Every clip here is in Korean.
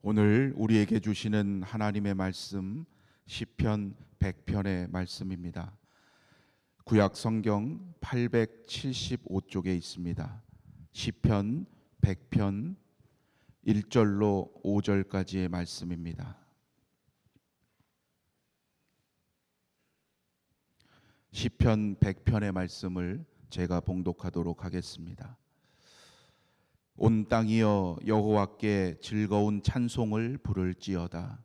오늘 우리에게 주시는 하나님의 말씀 시편 100편의 말씀입니다. 구약 성경 875쪽에 있습니다. 시편 100편 1절로 5절까지의 말씀입니다. 시편 100편의 말씀을 제가 봉독하도록 하겠습니다. 온 땅이여 여호와께 즐거운 찬송을 부를지어다.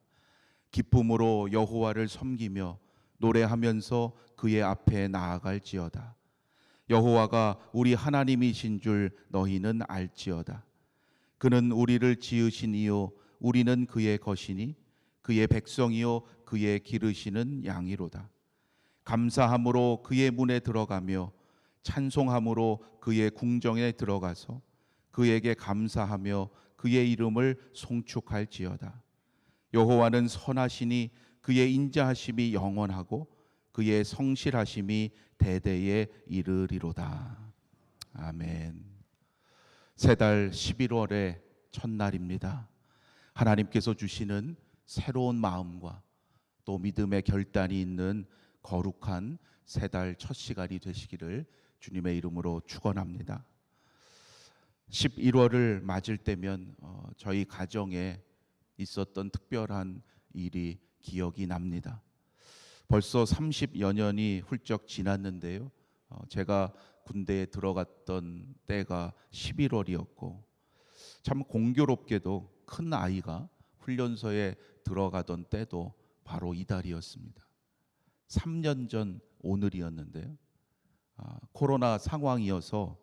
기쁨으로 여호와를 섬기며 노래하면서 그의 앞에 나아갈지어다. 여호와가 우리 하나님이신 줄 너희는 알지어다. 그는 우리를 지으신 이요 우리는 그의 것이니 그의 백성이요 그의 기르시는 양이로다. 감사함으로 그의 문에 들어가며 찬송함으로 그의 궁정에 들어가서 그에게 감사하며 그의 이름을 송축할지어다. 여호와는 선하시니 그의 인자하심이 영원하고 그의 성실하심이 대대에 이르리로다. 아멘. 새달 11월의 첫날입니다. 하나님께서 주시는 새로운 마음과 또 믿음의 결단이 있는 거룩한 새달 첫 시간이 되시기를 주님의 이름으로 축원합니다. 11월을 맞을 때면 저희 가정에 있었던 특별한 일이 기억이 납니다. 벌써 30여 년이 훌쩍 지났는데요. 제가 군대에 들어갔던 때가 11월이었고 참 공교롭게도 큰 아이가 훈련소에 들어가던 때도 바로 이달이었습니다. 3년 전 오늘이었는데요. 코로나 상황이어서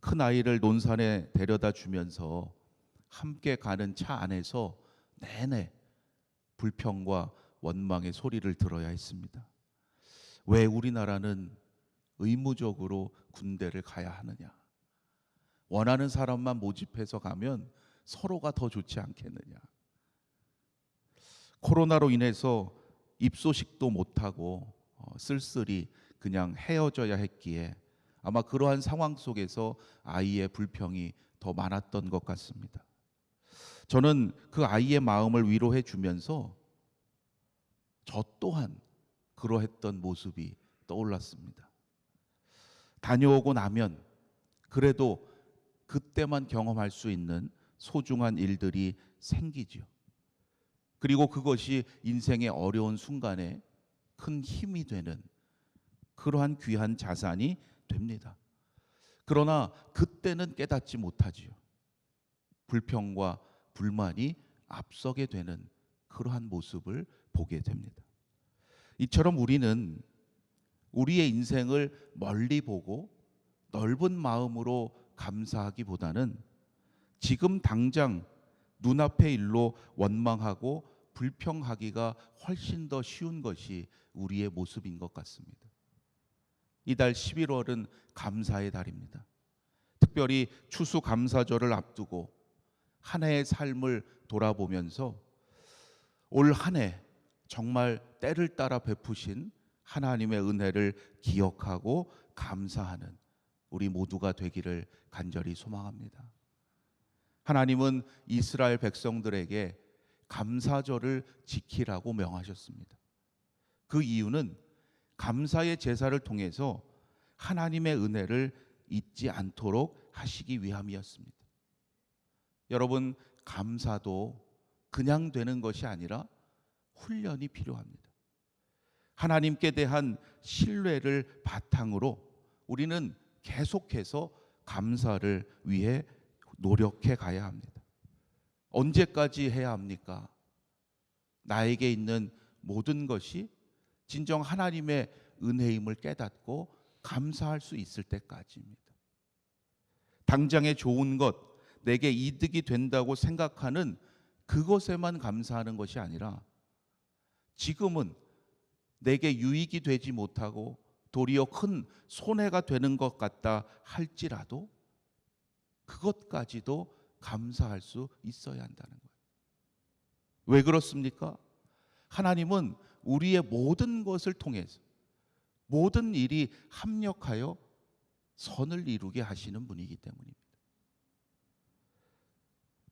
큰 아이를 논산에 데려다 주면서 함께 가는 차 안에서 내내 불평과 원망의 소리를 들어야 했습니다. 왜 우리나라는 의무적으로 군대를 가야 하느냐? 원하는 사람만 모집해서 가면 서로가 더 좋지 않겠느냐? 코로나로 인해서 입소식도 못하고 쓸쓸히 그냥 헤어져야 했기에 아마 그러한 상황 속에서 아이의 불평이 더 많았던 것 같습니다. 저는 그 아이의 마음을 위로해 주면서 저 또한 그러했던 모습이 떠올랐습니다. 다녀오고 나면 그래도 그때만 경험할 수 있는 소중한 일들이 생기죠. 그리고 그것이 인생의 어려운 순간에 큰 힘이 되는 그러한 귀한 자산이 됩니다. 그러나 그때는 깨닫지 못하지요. 불평과 불만이 앞서게 되는 그러한 모습을 보게 됩니다. 이처럼 우리는 우리의 인생을 멀리 보고 넓은 마음으로 감사하기보다는 지금 당장 눈앞의 일로 원망하고 불평하기가 훨씬 더 쉬운 것이 우리의 모습인 것 같습니다. 이달 11월은 감사의 달입니다. 특별히 추수감사절을 앞두고 한 해의 삶을 돌아보면서 올 한 해 정말 때를 따라 베푸신 하나님의 은혜를 기억하고 감사하는 우리 모두가 되기를 간절히 소망합니다. 하나님은 이스라엘 백성들에게 감사절을 지키라고 명하셨습니다. 그 이유는 감사의 제사를 통해서 하나님의 은혜를 잊지 않도록 하시기 위함이었습니다. 여러분, 감사도 그냥 되는 것이 아니라 훈련이 필요합니다. 하나님께 대한 신뢰를 바탕으로 우리는 계속해서 감사를 위해 노력해 가야 합니다. 언제까지 해야 합니까? 나에게 있는 모든 것이 진정 하나님의 은혜임을 깨닫고 감사할 수 있을 때까지입니다. 당장의 좋은 것, 내게 이득이 된다고 생각하는 그것에만 감사하는 것이 아니라 지금은 내게 유익이 되지 못하고 도리어 큰 손해가 되는 것 같다 할지라도 그것까지도 감사할 수 있어야 한다는 거예요. 왜 그렇습니까? 하나님은 우리의 모든 것을 통해서 모든 일이 합력하여 선을 이루게 하시는 분이기 때문입니다.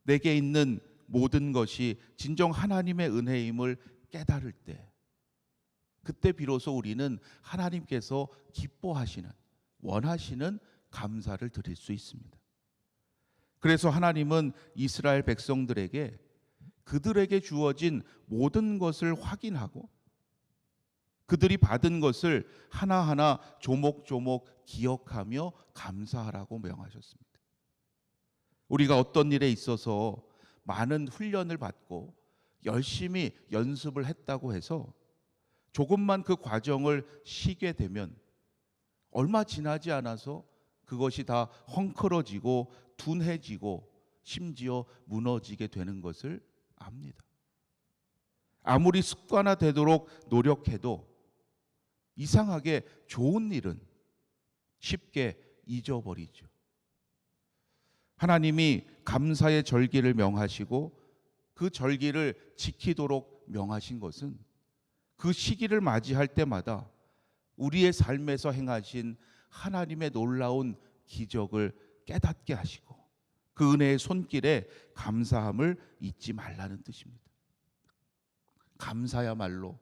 내게 있는 모든 것이 진정 하나님의 은혜임을 깨달을 때, 그때 비로소 우리는 하나님께서 기뻐하시는, 원하시는 감사를 드릴 수 있습니다. 그래서 하나님은 이스라엘 백성들에게 그들에게 주어진 모든 것을 확인하고 그들이 받은 것을 하나하나 조목조목 기억하며 감사하라고 명하셨습니다. 우리가 어떤 일에 있어서 많은 훈련을 받고 열심히 연습을 했다고 해서 조금만 그 과정을 쉬게 되면 얼마 지나지 않아서 그것이 다 헝클어지고 둔해지고 심지어 무너지게 되는 것을 압니다. 아무리 습관화되도록 노력해도 이상하게 좋은 일은 쉽게 잊어버리죠. 하나님이 감사의 절기를 명하시고 그 절기를 지키도록 명하신 것은 그 시기를 맞이할 때마다 우리의 삶에서 행하신 하나님의 놀라운 기적을 깨닫게 하시고 그 은혜의 손길에 감사함을 잊지 말라는 뜻입니다. 감사야말로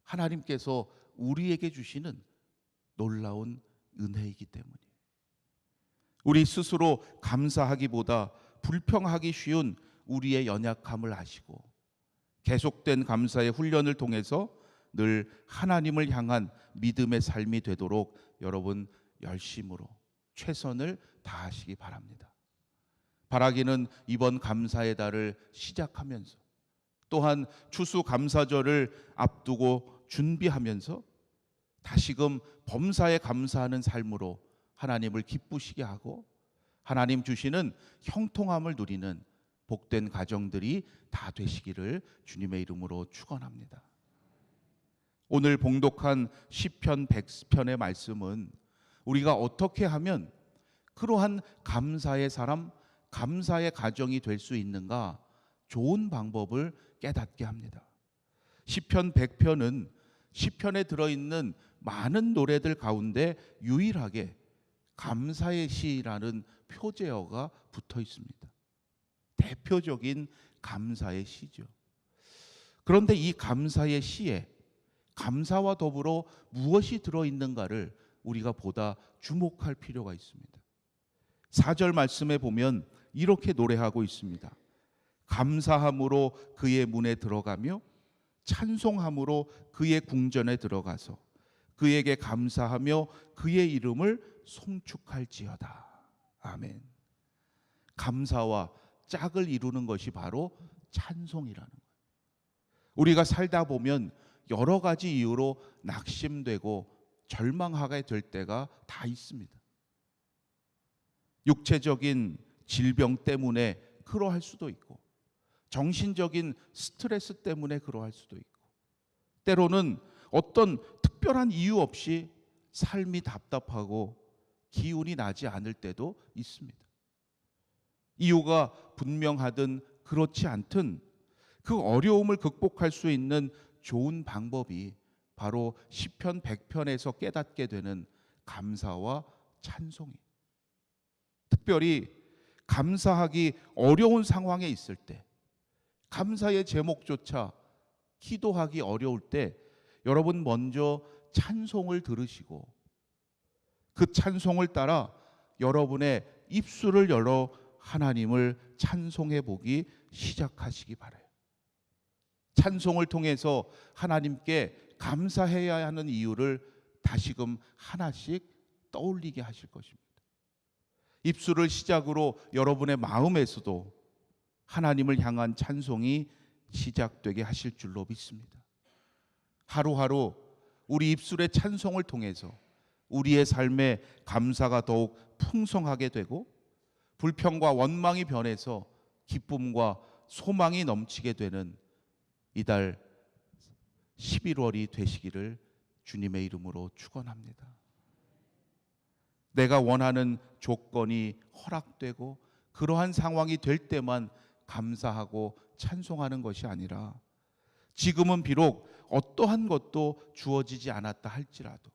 하나님께서 우리에게 주시는 놀라운 은혜이기 때문이에요. 우리 스스로 감사하기보다 불평하기 쉬운 우리의 연약함을 아시고 계속된 감사의 훈련을 통해서 늘 하나님을 향한 믿음의 삶이 되도록 여러분 열심으로 최선을 다하시기 바랍니다. 바라기는 이번 감사의 달을 시작하면서 또한 추수감사절을 앞두고 준비하면서 다시금 범사에 감사하는 삶으로 하나님을 기쁘시게 하고 하나님 주시는 형통함을 누리는 복된 가정들이 다 되시기를 주님의 이름으로 축원합니다. 오늘 봉독한 시편 100편의 말씀은 우리가 어떻게 하면 그러한 감사의 사람, 감사의 가정이 될 수 있는가 좋은 방법을 깨닫게 합니다. 시편 100편은 시편에 들어있는 많은 노래들 가운데 유일하게 감사의 시라는 표제어가 붙어 있습니다. 대표적인 감사의 시죠. 그런데 이 감사의 시에 감사와 더불어 무엇이 들어있는가를 우리가 보다 주목할 필요가 있습니다. 4절 말씀에 보면 이렇게 노래하고 있습니다. 감사함으로 그의 문에 들어가며 찬송함으로 그의 궁전에 들어가서 그에게 감사하며 그의 이름을 송축할지어다. 아멘. 감사와 짝을 이루는 것이 바로 찬송이라는 거예요. 우리가 살다 보면 여러 가지 이유로 낙심되고 절망하게 될 때가 다 있습니다. 육체적인 질병 때문에 그러할 수도 있고 정신적인 스트레스 때문에 그러할 수도 있고 때로는 어떤 특별한 이유 없이 삶이 답답하고 기운이 나지 않을 때도 있습니다. 이유가 분명하든 그렇지 않든 그 어려움을 극복할 수 있는 좋은 방법이 바로 시편 100편에서 깨닫게 되는 감사와 찬송이. 특별히 감사하기 어려운 상황에 있을 때, 감사의 제목조차 기도하기 어려울 때 여러분 먼저 찬송을 들으시고 그 찬송을 따라 여러분의 입술을 열어 하나님을 찬송해 보기 시작하시기 바라요. 찬송을 통해서 하나님께 감사해야 하는 이유를 다시금 하나씩 떠올리게 하실 것입니다. 입술을 시작으로 여러분의 마음에서도 하나님을 향한 찬송이 시작되게 하실 줄로 믿습니다. 하루하루 우리 입술의 찬송을 통해서 우리의 삶에 감사가 더욱 풍성하게 되고 불평과 원망이 변해서 기쁨과 소망이 넘치게 되는 이달 11월이 되시기를 주님의 이름으로 축원합니다. 내가 원하는 조건이 허락되고 그러한 상황이 될 때만 감사하고 찬송하는 것이 아니라 지금은 비록 어떠한 것도 주어지지 않았다 할지라도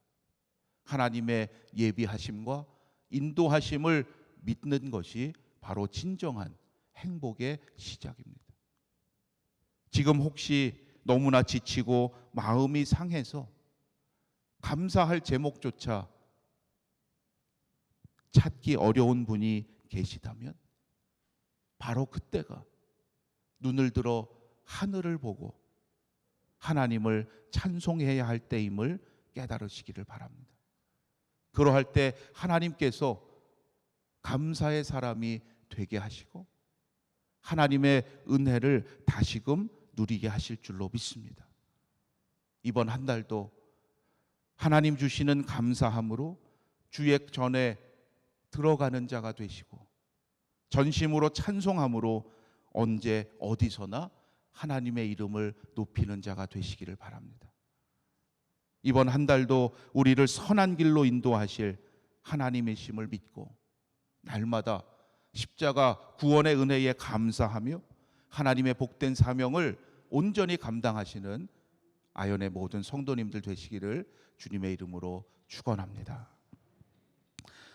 하나님의 예비하심과 인도하심을 믿는 것이 바로 진정한 행복의 시작입니다. 지금 혹시 너무나 지치고 마음이 상해서 감사할 제목조차 찾기 어려운 분이 계시다면 바로 그때가 눈을 들어 하늘을 보고 하나님을 찬송해야 할 때임을 깨달으시기를 바랍니다. 그러할 때 하나님께서 감사의 사람이 되게 하시고 하나님의 은혜를 다시금 누리게 하실 줄로 믿습니다. 이번 한 달도 하나님 주시는 감사함으로 주의 전에 들어가는 자가 되시고 전심으로 찬송함으로 언제 어디서나 하나님의 이름을 높이는 자가 되시기를 바랍니다. 이번 한 달도 우리를 선한 길로 인도하실 하나님의 심을 믿고 날마다 십자가 구원의 은혜에 감사하며 하나님의 복된 사명을 온전히 감당하시는 아연의 모든 성도님들 되시기를 주님의 이름으로 축원합니다.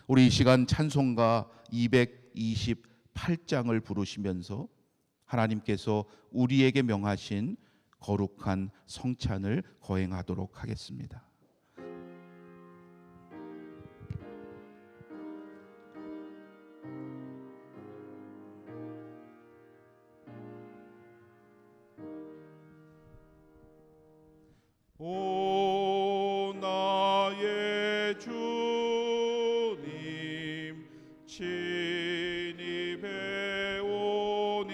우리 이 시간 찬송가 228장을 부르시면서 하나님께서 우리에게 명하신 거룩한 성찬을 거행하도록 하겠습니다. 오 나의 주님 진입해 오니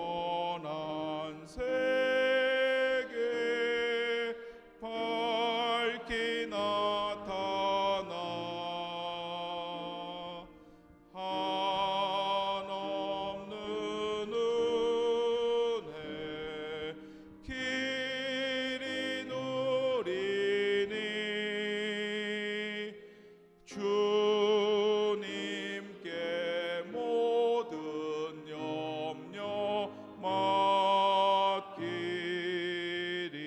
영원한 세계 밝히 나타나 한없는 은혜 길이 누리니 주님께 모든 염려 맡기리.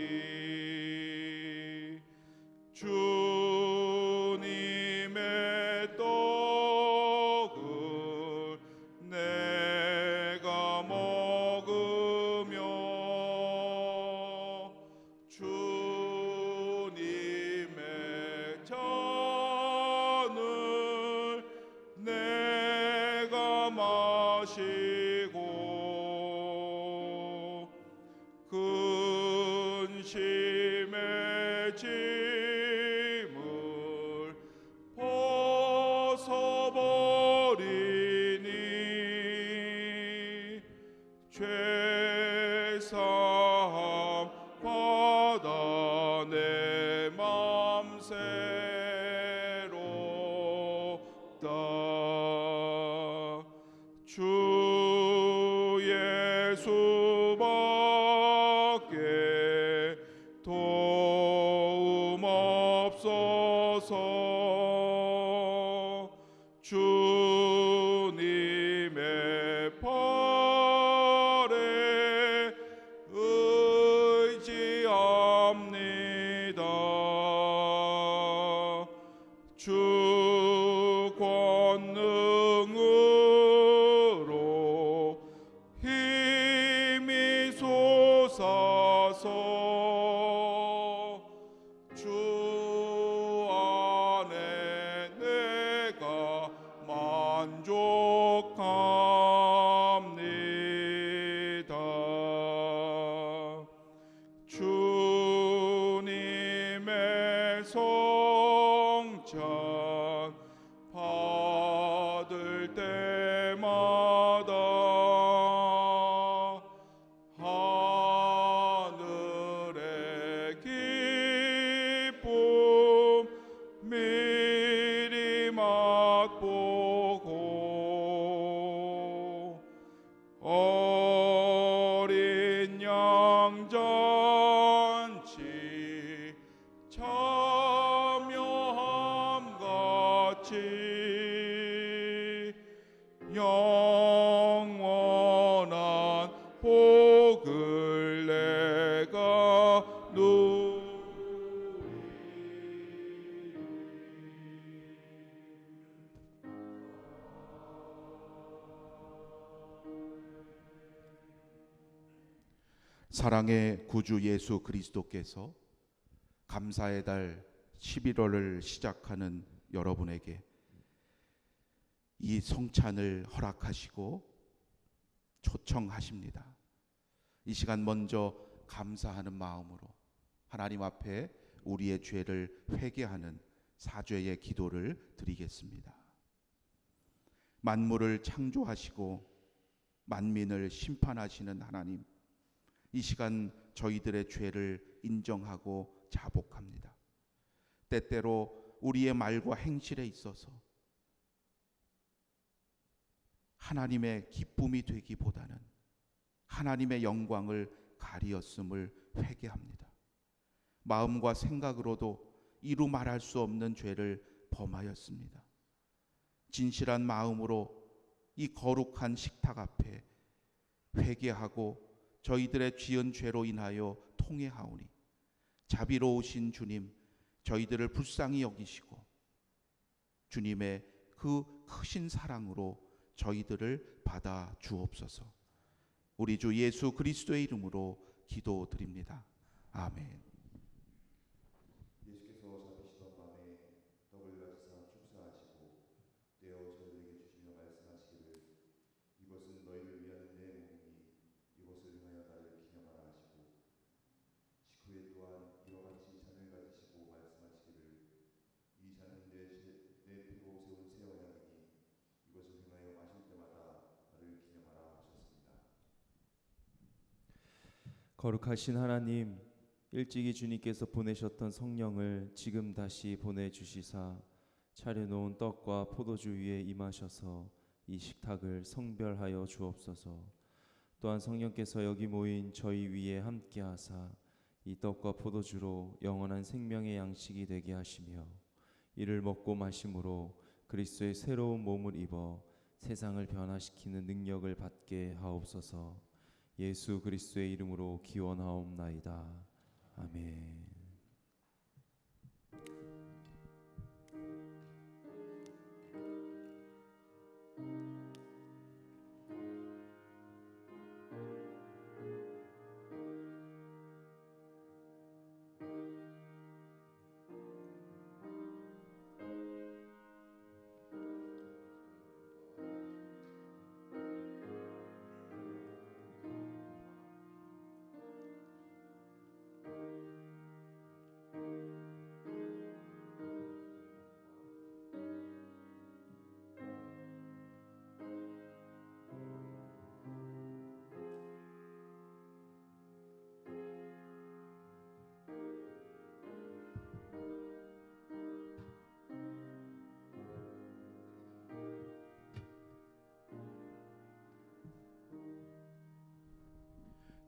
주님의 떡을 내가 먹으며 주님의 잔을 내가 마시고 근심의 짐을 벗어버리니 죄사함 받아 내 맘 새롭다. 주 예수밖에 도움 없어서 주님의 팔에 의지합니다. 주 권능으로 힘이 솟아서 주 안에 내가 만족합니다. 주님의 성찬 받을 때마다 하늘의 기쁨 미리 맛보고 어린 양 잔치 참여함 같이 영원한 복을 내가 누리리. 사랑의 구주 예수 그리스도께서 감사의 달 11월을 시작하는 여러분에게 이 성찬을 허락하시고 초청하십니다. 이 시간 먼저 감사하는 마음으로 하나님 앞에 우리의 죄를 회개하는 사죄의 기도를 드리겠습니다. 만물을 창조하시고 만민을 심판하시는 하나님, 이 시간 저희들의 죄를 인정하고 자복합니다. 때때로 우리의 말과 행실에 있어서 하나님의 기쁨이 되기보다는 하나님의 영광을 가리었음을 회개합니다. 마음과 생각으로도 이루 말할 수 없는 죄를 범하였습니다. 진실한 마음으로 이 거룩한 식탁 앞에 회개하고 저희들의 지은 죄로 인하여 통회하오니 자비로우신 주님, 저희들을 불쌍히 여기시고 주님의 그 크신 사랑으로 저희들을 받아 주옵소서. 우리 주 예수 그리스도의 이름으로 기도드립니다. 아멘. 예수께서 잡으시던 밤에 떡을 가지사 축사하시고 떼어 저희에게 주시며 말씀하시기를 이것은 너희를 위하는 내 몸이니 이것을 행하여 나를 기념하라 하시고 식후에 또한 이와 같이 잔을 가지시고 말씀하시기를 이 잔은 내 피로 세운 새 언약이니 이것을 행하여 마실 때마다 나를 기념하라 하셨습니다. 거룩하신 하나님, 일찍이 주님께서 보내셨던 성령을 지금 다시 보내주시사 차려놓은 떡과 포도주 위에 임하셔서 이 식탁을 성별하여 주옵소서. 또한 성령께서 여기 모인 저희 위에 함께하사 이 떡과 포도주로 영원한 생명의 양식이 되게 하시며 이를 먹고 마심으로 그리스도의 새로운 몸을 입어 세상을 변화시키는 능력을 받게 하옵소서. 예수 그리스도의 이름으로 기원하옵나이다. 아멘.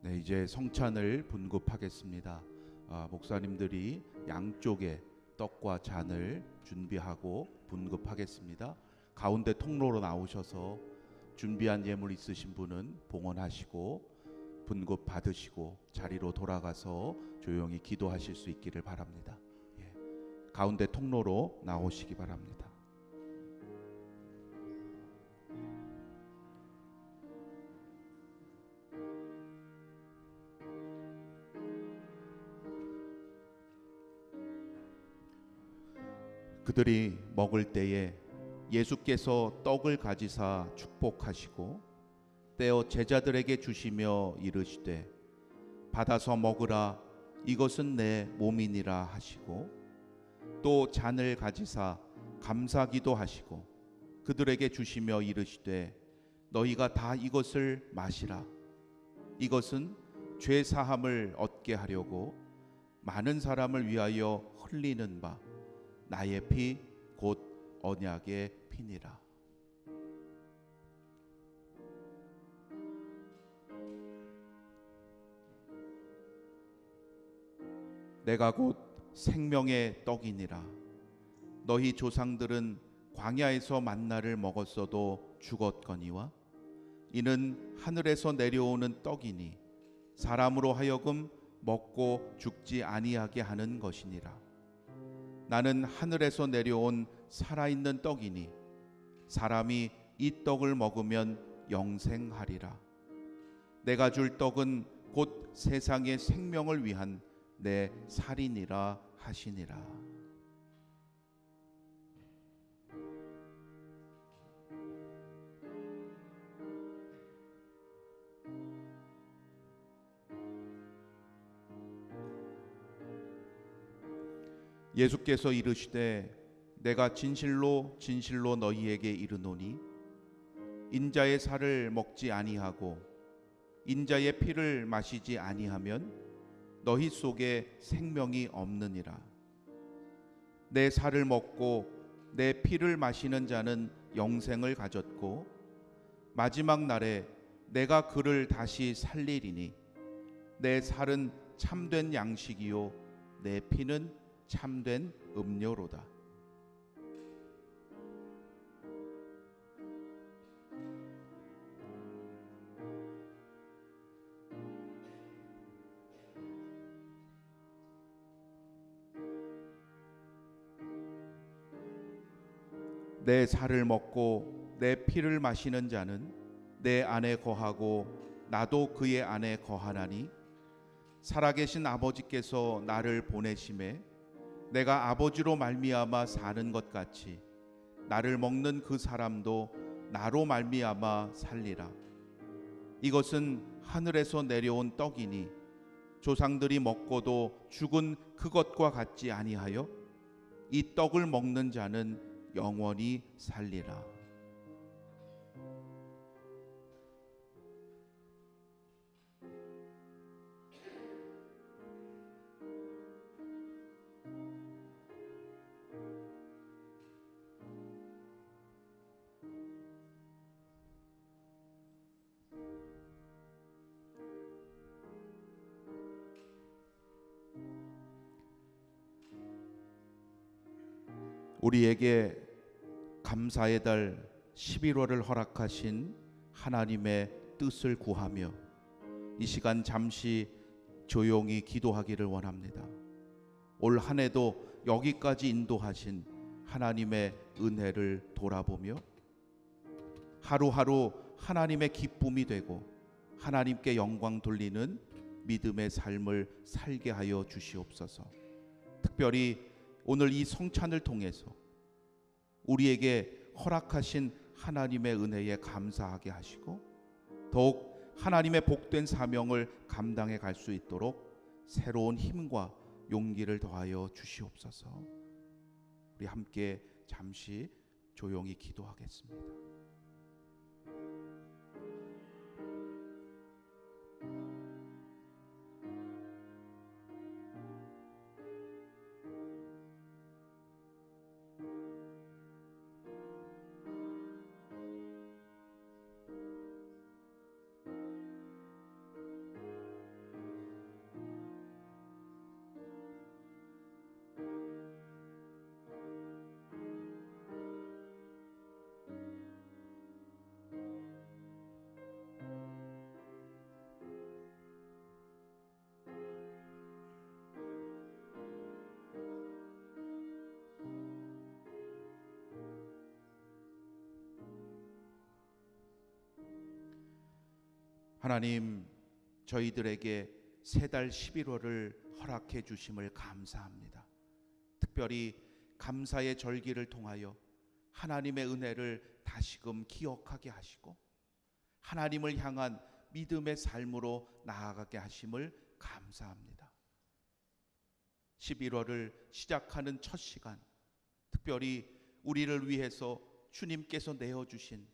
네, 이제 성찬을 분급하겠습니다. 목사님들이 양쪽에 떡과 잔을 준비하고 분급하겠습니다. 가운데 통로로 나오셔서 준비한 예물 있으신 분은 봉헌하시고 분급 받으시고 자리로 돌아가서 조용히 기도하실 수 있기를 바랍니다. 가운데 통로로 나오시기 바랍니다. 그들이 먹을 때에 예수께서 떡을 가지사 축복하시고 떼어 제자들에게 주시며 이르시되 받아서 먹으라 이것은 내 몸이니라 하시고 또 잔을 가지사 감사기도 하시고 그들에게 주시며 이르시되 너희가 다 이것을 마시라 이것은 죄 사함을 얻게 하려고 많은 사람을 위하여 흘리는 바 나의 피 곧 언약의 피니라. 내가 곧 생명의 떡이니라. 너희 조상들은 광야에서 만나를 먹었어도 죽었거니와 이는 하늘에서 내려오는 떡이니 사람으로 하여금 먹고 죽지 아니하게 하는 것이니라. 나는 하늘에서 내려온 살아있는 떡이니 사람이 이 떡을 먹으면 영생하리라. 내가 줄 떡은 곧 세상의 생명을 위한 내 살이니라 하시니라. 예수께서 이르시되 내가 진실로 진실로 너희에게 이르노니 인자의 살을 먹지 아니하고 인자의 피를 마시지 아니하면 너희 속에 생명이 없느니라. 내 살을 먹고 내 피를 마시는 자는 영생을 가졌고 마지막 날에 내가 그를 다시 살리리니 내 살은 참된 양식이요 내 피는 참된 음료로다. 내 살을 먹고 내 피를 마시는 자는 내 안에 거하고 나도 그의 안에 거하나니 살아계신 아버지께서 나를 보내심에 내가 아버지로 말미암아 사는 것 같이 나를 먹는 그 사람도 나로 말미암아 살리라. 이것은 하늘에서 내려온 떡이니 조상들이 먹고도 죽은 그것과 같지 아니하여 이 떡을 먹는 자는 영원히 살리라. 우리에게 감사의 달 11월을 허락하신 하나님의 뜻을 구하며 이 시간 잠시 조용히 기도하기를 원합니다. 올 한 해도 여기까지 인도하신 하나님의 은혜를 돌아보며 하루하루 하나님의 기쁨이 되고 하나님께 영광 돌리는 믿음의 삶을 살게 하여 주시옵소서. 특별히 오늘 이 성찬을 통해서 우리에게 허락하신 하나님의 은혜에 감사하게 하시고 더욱 하나님의 복된 사명을 감당해 갈 수 있도록 새로운 힘과 용기를 더하여 주시옵소서. 우리 함께 잠시 조용히 기도하겠습니다. 하나님, 저희들에게 새 달 11월을 허락해 주심을 감사합니다. 특별히 감사의 절기를 통하여 하나님의 은혜를 다시금 기억하게 하시고 하나님을 향한 믿음의 삶으로 나아가게 하심을 감사합니다. 11월을 시작하는 첫 시간, 특별히 우리를 위해서 주님께서 내어주신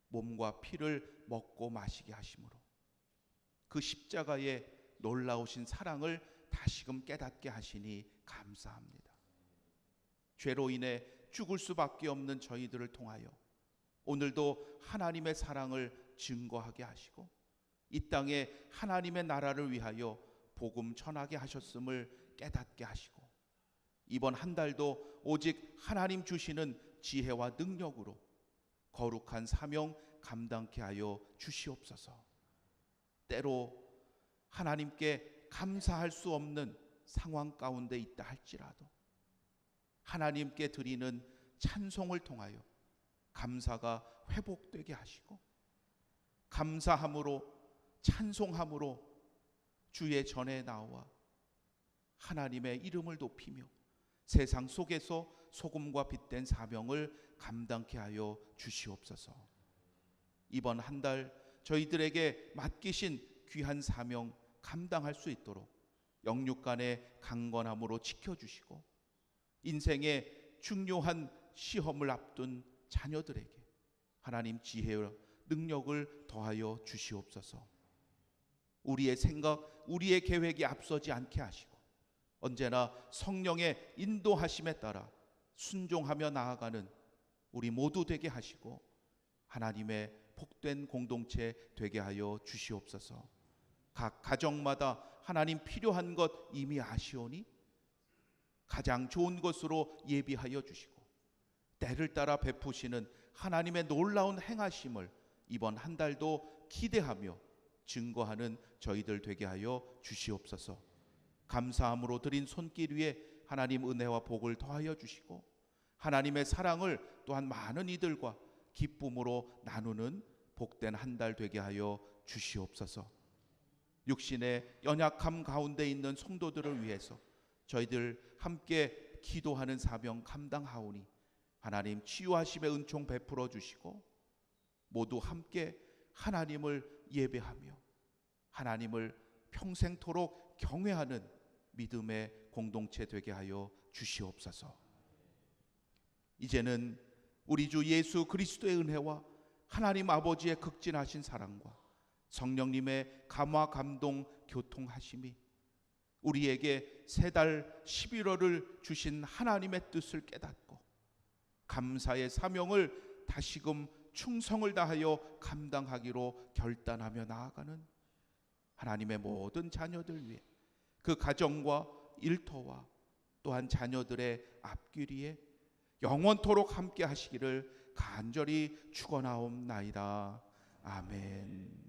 몸과 피를 먹고 마시게 하심으로 그 십자가의 놀라우신 사랑을 다시금 깨닫게 하시니 감사합니다. 죄로 인해 죽을 수밖에 없는 저희들을 통하여 오늘도 하나님의 사랑을 증거하게 하시고 이 땅에 하나님의 나라를 위하여 복음 전하게 하셨음을 깨닫게 하시고 이번 한 달도 오직 하나님 주시는 지혜와 능력으로 거룩한 사명 감당케 하여 주시옵소서. 때로 하나님께 감사할 수 없는 상황 가운데 있다 할지라도 하나님께 드리는 찬송을 통하여 감사가 회복되게 하시고 감사함으로 찬송함으로 주의 전에 나와 하나님의 이름을 높이며 세상 속에서 소금과 빛된 사명을 감당케 하여 주시옵소서. 이번 한 달 저희들에게 맡기신 귀한 사명 감당할 수 있도록 영육간의 강건함으로 지켜주시고 인생의 중요한 시험을 앞둔 자녀들에게 하나님 지혜와 능력을 더하여 주시옵소서. 우리의 생각, 우리의 계획이 앞서지 않게 하시고 언제나 성령의 인도하심에 따라 순종하며 나아가는 우리 모두 되게 하시고 하나님의 복된 공동체 되게 하여 주시옵소서. 각 가정마다 하나님 필요한 것 이미 아시오니 가장 좋은 것으로 예비하여 주시고 때를 따라 베푸시는 하나님의 놀라운 행하심을 이번 한 달도 기대하며 증거하는 저희들 되게 하여 주시옵소서. 감사함으로 드린 손길 위에 하나님 은혜와 복을 더하여 주시고 하나님의 사랑을 또한 많은 이들과 기쁨으로 나누는 복된 한 달 되게 하여 주시옵소서. 육신의 연약함 가운데 있는 성도들을 위해서 저희들 함께 기도하는 사명 감당하오니 하나님 치유하심의 은총 베풀어 주시고 모두 함께 하나님을 예배하며 하나님을 평생토록 경외하는 믿음의 공동체 되게 하여 주시옵소서. 이제는 우리 주 예수 그리스도의 은혜와 하나님 아버지의 극진하신 사랑과 성령님의 감화 감동 교통하심이 우리에게 새 달 11월을 주신 하나님의 뜻을 깨닫고 감사의 사명을 다시금 충성을 다하여 감당하기로 결단하며 나아가는 하나님의 모든 자녀들 위해 그 가정과 일터와 또한 자녀들의 앞길이에 영원토록 함께 하시기를 간절히 축원하옵나이다. 아멘.